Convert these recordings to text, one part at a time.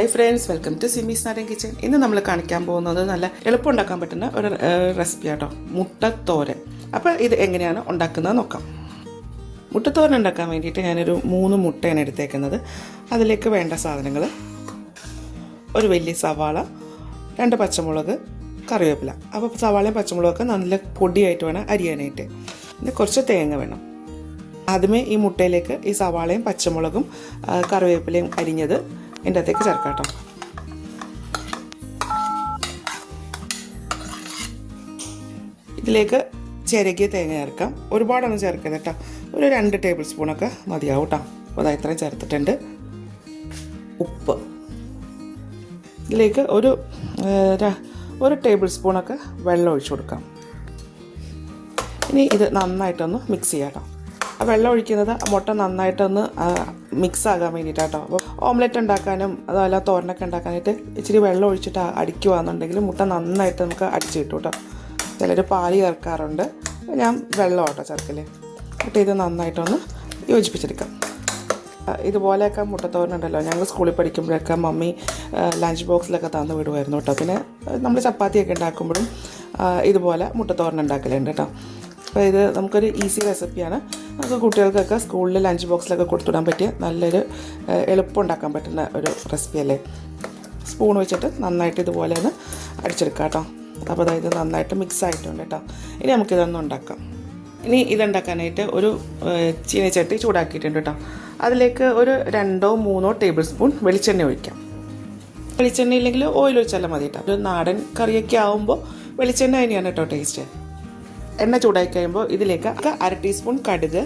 Hi friends, welcome to Simi's Nadan kitchen. ഇന്ന് നമ്മൾ കാണിക്കാൻ പോകുന്നത് നല്ല എളുപ്പം ഉണ്ടാക്കാൻ പറ്റുന്ന ഒരു റെസിപ്പി ആട്ടോ, മുട്ടത്തോരൻ. അപ്പോൾ ഇത് എങ്ങനെയാണ് ഉണ്ടാക്കുന്നത് നോക്കാം. മുട്ടത്തോരൻ ഉണ്ടാക്കാൻ വേണ്ടിയിട്ട് ഞാനൊരു 3 മുട്ടയാണ് എടുത്തേക്കുന്നത്. അതിലേക്ക് വേണ്ട സാധനങ്ങൾ: ഒരു വലിയ സവാള, 2 പച്ചമുളക്, കറിവേപ്പില. അപ്പോൾ സവാളയും പച്ചമുളകൊക്കെ നല്ല പൊടിയായിട്ട് വേണം അരിയാനായിട്ട്. പിന്നെ കുറച്ച് തേങ്ങ വേണം. ആദ്യമേ ഈ മുട്ടയിലേക്ക് ഈ സവാളയും പച്ചമുളകും കറിവേപ്പിലയും അരിഞ്ഞത് ഇതിൻ്റെ അകത്തേക്ക് ചേർക്കാം കേട്ടോ. ഇതിലേക്ക് ചിരകിയ തേങ്ങ ചേർക്കാം. ഒരുപാടൊന്നും ചേർക്കരുത് കേട്ടോ, ഒരു 2 ടേബിൾ സ്പൂണൊക്കെ മതിയാവും കേട്ടോ. അപ്പോൾ അത് ഇത്രയും ചേർത്തിട്ടുണ്ട്. ഉപ്പ് ഇതിലേക്ക് ഒരു ടേബിൾ സ്പൂണൊക്കെ വെള്ളം ഒഴിച്ചു കൊടുക്കാം. ഇനി ഇത് നന്നായിട്ടൊന്ന് മിക്സ് ചെയ്യാം കേട്ടോ. ആ വെള്ളം ഒഴിക്കുന്നത് മുട്ട നന്നായിട്ടൊന്ന് മിക്സ് ആകാൻ വേണ്ടിയിട്ടാട്ടോ. അപ്പോൾ ഓംലെറ്റ് ഉണ്ടാക്കാനും അതുപോലെ തോരനൊക്കെ ഉണ്ടാക്കാനായിട്ട് ഇച്ചിരി വെള്ളം ഒഴിച്ചിട്ട് അടിക്കുകയാണെന്നുണ്ടെങ്കിൽ മുട്ട നന്നായിട്ട് നമുക്ക് അടിച്ച് കിട്ടും കേട്ടോ. ചിലർ പാല് ചേർക്കാറുണ്ട്, ഞാൻ വെള്ളം കേട്ടോ ചേർക്കൽ. എന്നിട്ട് ഇത് നന്നായിട്ടൊന്ന് യോജിപ്പിച്ചെടുക്കാം. ഇതുപോലെയൊക്കെ മുട്ടത്തോരനുണ്ടല്ലോ, ഞങ്ങൾ സ്കൂളിൽ പഠിക്കുമ്പോഴൊക്കെ മമ്മി ലഞ്ച് ബോക്സിലൊക്കെ തന്നു വിടുമായിരുന്നു കേട്ടോ. പിന്നെ നമ്മൾ ചപ്പാത്തിയൊക്കെ ഉണ്ടാക്കുമ്പോഴും ഇതുപോലെ മുട്ടത്തോരൻ ഉണ്ടാക്കലുണ്ട് കേട്ടോ. അപ്പോൾ ഇത് നമുക്കൊരു ഈസി റെസിപ്പിയാണ്. നമുക്ക് കുട്ടികൾക്കൊക്കെ സ്കൂളിൽ ലഞ്ച് ബോക്സിലൊക്കെ കൊടുത്തുവിടാൻ പറ്റിയ നല്ലൊരു എളുപ്പം ഉണ്ടാക്കാൻ പറ്റുന്ന ഒരു റെസിപ്പി അല്ലേ. സ്പൂൺ വെച്ചിട്ട് നന്നായിട്ട് ഇതുപോലെ ഒന്ന് അടിച്ചെടുക്കാം കേട്ടോ. അപ്പോൾ അതായത് നന്നായിട്ട് മിക്സ് ആയിട്ടുണ്ട് കേട്ടോ. ഇനി നമുക്കിതൊന്നും ഉണ്ടാക്കാം. ഇനി ഇതുണ്ടാക്കാനായിട്ട് ഒരു ചീനച്ചട്ടി ചൂടാക്കിയിട്ടുണ്ട് കേട്ടോ. അതിലേക്ക് ഒരു 2-3 ടേബിൾ സ്പൂൺ വെളിച്ചെണ്ണ ഒഴിക്കാം. വെളിച്ചെണ്ണ ഇല്ലെങ്കിൽ ഓയിൽ ഒഴിച്ചാലും മതി കേട്ടോ. ഒരു നാടൻ കറിയൊക്കെ ആകുമ്പോൾ വെളിച്ചെണ്ണ തന്നെയാണ് കേട്ടോ ടേസ്റ്റ്. എണ്ണ ചൂടായി കഴിയുമ്പോൾ ഇതിലേക്ക് 1/2 ടീസ്പൂൺ കടുക്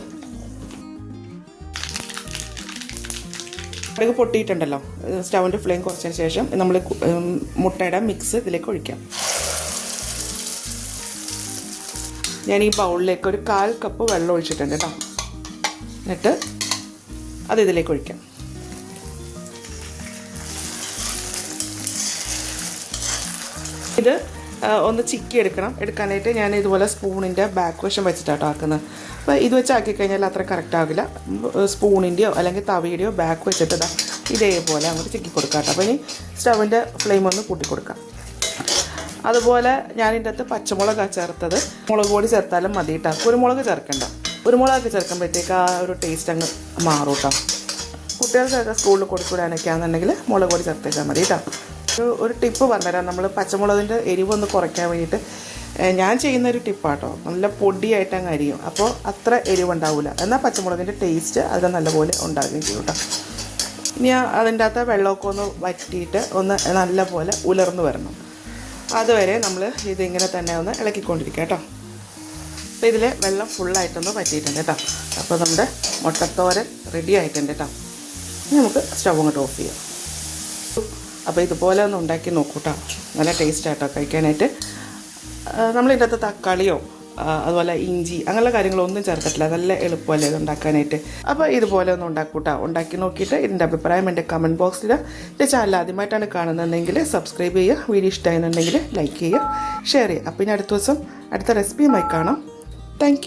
പൊട്ടിയിട്ടുണ്ടല്ലോ. സ്റ്റൗവിൻ്റെ ഫ്ലെയിം കുറച്ചതിന് ശേഷം നമ്മൾ മുട്ടയുടെ മിക്സ് ഇതിലേക്ക് ഒഴിക്കാം. ഞാൻ ഈ ബൗളിലേക്ക് ഒരു 1/4 കപ്പ് വെള്ളം ഒഴിച്ചിട്ടുണ്ട് കേട്ടോ. എന്നിട്ട് അത് ഇതിലേക്ക് ഒഴിക്കാം. ഇത് ഒന്ന് ചിക്കി എടുക്കാനായിട്ട് ഞാൻ ഇതുപോലെ സ്പൂണിൻ്റെ ബാക്ക് വശം വെച്ചിട്ടാട്ടോ ആക്കുന്നത്. അപ്പോൾ ഇത് വെച്ച് ആക്കിക്കഴിഞ്ഞാൽ അത്ര കറക്റ്റ് ആകില്ല. സ്പൂണിൻ്റെയോ അല്ലെങ്കിൽ തവിയുടെയോ ബാക്ക് വെച്ചിട്ട് ഇതേപോലെ അങ്ങോട്ട് ചിക്കി കൊടുക്കാം കേട്ടോ. അപ്പോൾ ഇനി സ്റ്റവിൻ്റെ ഫ്ലെയിം ഒന്ന് കൂട്ടി കൊടുക്കാം. അതുപോലെ ഞാനിൻ്റെ അകത്ത് പച്ചമുളകാണ് ചേർത്തത്. മുളക് പൊടി ചേർത്താലും മതി കേട്ടോ, കുരുമുളക് ചേർക്കണ്ട. കുരുമുളകൊക്കെ ചേർക്കുമ്പോഴത്തേക്ക് ആ ഒരു ടേസ്റ്റ് അങ്ങ് മാറും കേട്ടോ. കുട്ടികൾക്കൊക്കെ സ്കൂളിൽ കൊടുത്തുവിടാനൊക്കെ ആണെന്നുണ്ടെങ്കിൽ മുളക് പൊടി ചേർത്തേച്ചാൽ മതി കേട്ടോ. ഒരു ടിപ്പ് പറഞ്ഞുതരാം. നമ്മൾ പച്ചമുളകിൻ്റെ എരിവൊന്ന് കുറയ്ക്കാൻ വേണ്ടിയിട്ട് ഞാൻ ചെയ്യുന്നൊരു ടിപ്പാട്ടോ. നല്ല പൊടിയായിട്ട് അങ്ങ് അരിയും, അപ്പോൾ അത്ര എരിവുണ്ടാവില്ല. എന്നാൽ പച്ചമുളകിൻ്റെ ടേസ്റ്റ് അത് നല്ലപോലെ ഉണ്ടാകുകയും ചെയ്യും കേട്ടോ. ഇനി അതിൻ്റെ അകത്ത് വെള്ളമൊക്കെ ഒന്ന് വറ്റിയിട്ട് ഒന്ന് നല്ലപോലെ ഉലർന്നു വരണം. അതുവരെ നമ്മൾ ഇതിങ്ങനെ തന്നെ ഒന്ന് ഇളക്കിക്കൊണ്ടിരിക്കുക കേട്ടോ. അപ്പോൾ ഇതിൽ വെള്ളം ഫുള്ളായിട്ടൊന്ന് വറ്റിയിട്ടുണ്ട് കേട്ടോ. അപ്പോൾ നമ്മുടെ മുട്ടത്തോരൻ റെഡി ആയിട്ടുണ്ട് കേട്ടോ. ഇനി നമുക്ക് സ്റ്റവ് അങ്ങോട്ട് ഓഫ് ചെയ്യാം. അപ്പോൾ ഇതുപോലെ ഒന്ന് ഉണ്ടാക്കി നോക്കൂട്ടോ, നല്ല ടേസ്റ്റായിട്ടോ കഴിക്കാനായിട്ട്. നമ്മളിതിൻ്റെ അകത്ത് തക്കാളിയോ അതുപോലെ ഇഞ്ചി അങ്ങനെയുള്ള കാര്യങ്ങളൊന്നും ചേർത്തിട്ടില്ല. നല്ല എളുപ്പമല്ലേ ഇത് ഉണ്ടാക്കാനായിട്ട്. അപ്പോൾ ഇതുപോലെ ഒന്ന് ഉണ്ടാക്കൂട്ടോ. ഉണ്ടാക്കി നോക്കിയിട്ട് ഇതിൻ്റെ അഭിപ്രായം എൻ്റെ കമൻറ്റ് ബോക്സിൽ. എൻ്റെ ചാനൽ ആദ്യമായിട്ടാണ് കാണുന്നതെങ്കിൽ സബ്സ്ക്രൈബ് ചെയ്യുക. വീഡിയോ ഇഷ്ടമായിരുന്നുണ്ടെങ്കിൽ ലൈക്ക് ചെയ്യുക, ഷെയർ ചെയ്യുക. അപ്പോൾ ഇനി അടുത്ത ദിവസം അടുത്ത റെസിപ്പിയുമായി കാണാം. താങ്ക്